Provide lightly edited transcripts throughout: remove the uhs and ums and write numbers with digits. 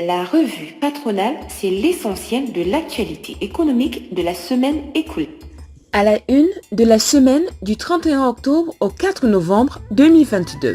La revue patronale, c'est l'essentiel de l'actualité économique de la semaine écoulée. À la une de la semaine du 31 octobre au 4 novembre 2022.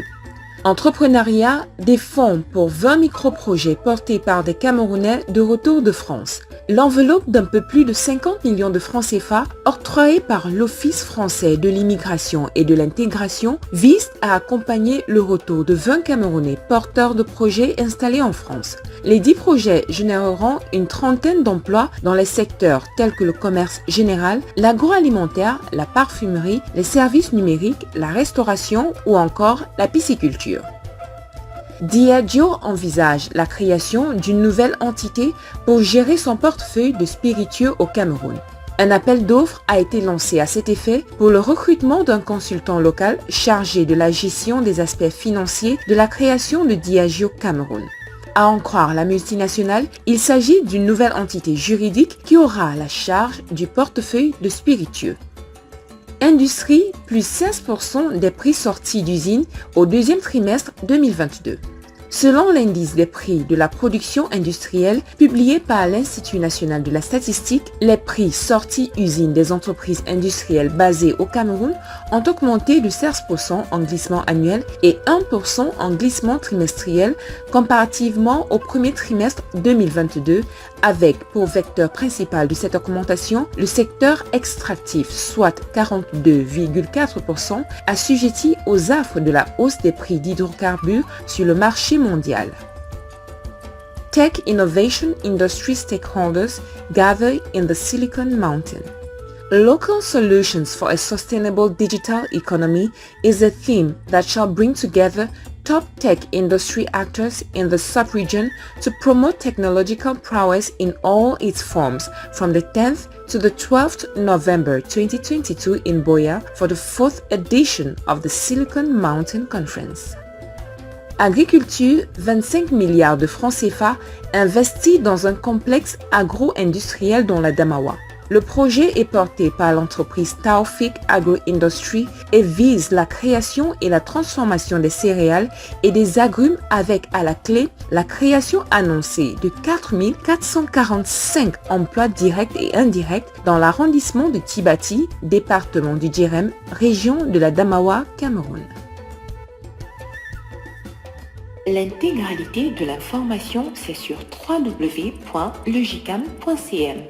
Entrepreneuriat, des fonds pour 20 micro-projets portés par des Camerounais de retour de France. L'enveloppe d'un peu plus de 50 millions de francs CFA octroyée par l'Office français de l'immigration et de l'intégration vise à accompagner le retour de 20 Camerounais porteurs de projets installés en France. Les 10 projets généreront une trentaine d'emplois dans les secteurs tels que le commerce général, l'agroalimentaire, la parfumerie, les services numériques, la restauration ou encore la pisciculture. Diageo envisage la création d'une nouvelle entité pour gérer son portefeuille de spiritueux au Cameroun. Un appel d'offres a été lancé à cet effet pour le recrutement d'un consultant local chargé de la gestion des aspects financiers de la création de Diageo Cameroun. À en croire la multinationale, il s'agit d'une nouvelle entité juridique qui aura la charge du portefeuille de spiritueux. Industrie, plus 16% des prix sortis d'usine au deuxième trimestre 2022. Selon l'indice des prix de la production industrielle publié par l'Institut national de la statistique, les prix sortis usines des entreprises industrielles basées au Cameroun ont augmenté de 16% en glissement annuel et 1% en glissement trimestriel comparativement au premier trimestre 2022, avec pour vecteur principal de cette augmentation le secteur extractif, soit 42,4%, assujetti aux affres de la hausse des prix d'hydrocarbures sur le marché mondial. Tech Innovation Industry Stakeholders gather in the Silicon Mountain. Local solutions for a sustainable digital economy is a theme that shall bring together top tech industry actors in the sub-region to promote technological prowess in all its forms from the 10th to the 12th November 2022 in Boya for the 4th edition of the Silicon Mountain Conference. Agriculture, 25 milliards de francs CFA investis dans un complexe agro-industriel dans la Damawa. Le projet est porté par l'entreprise Taufik Agro-Industry et vise la création et la transformation des céréales et des agrumes avec à la clé la création annoncée de 4 445 emplois directs et indirects dans l'arrondissement de Tibati, département du Djirem, région de la Damawa, Cameroun. L'intégralité de l'information, c'est sur www.legicam.cm.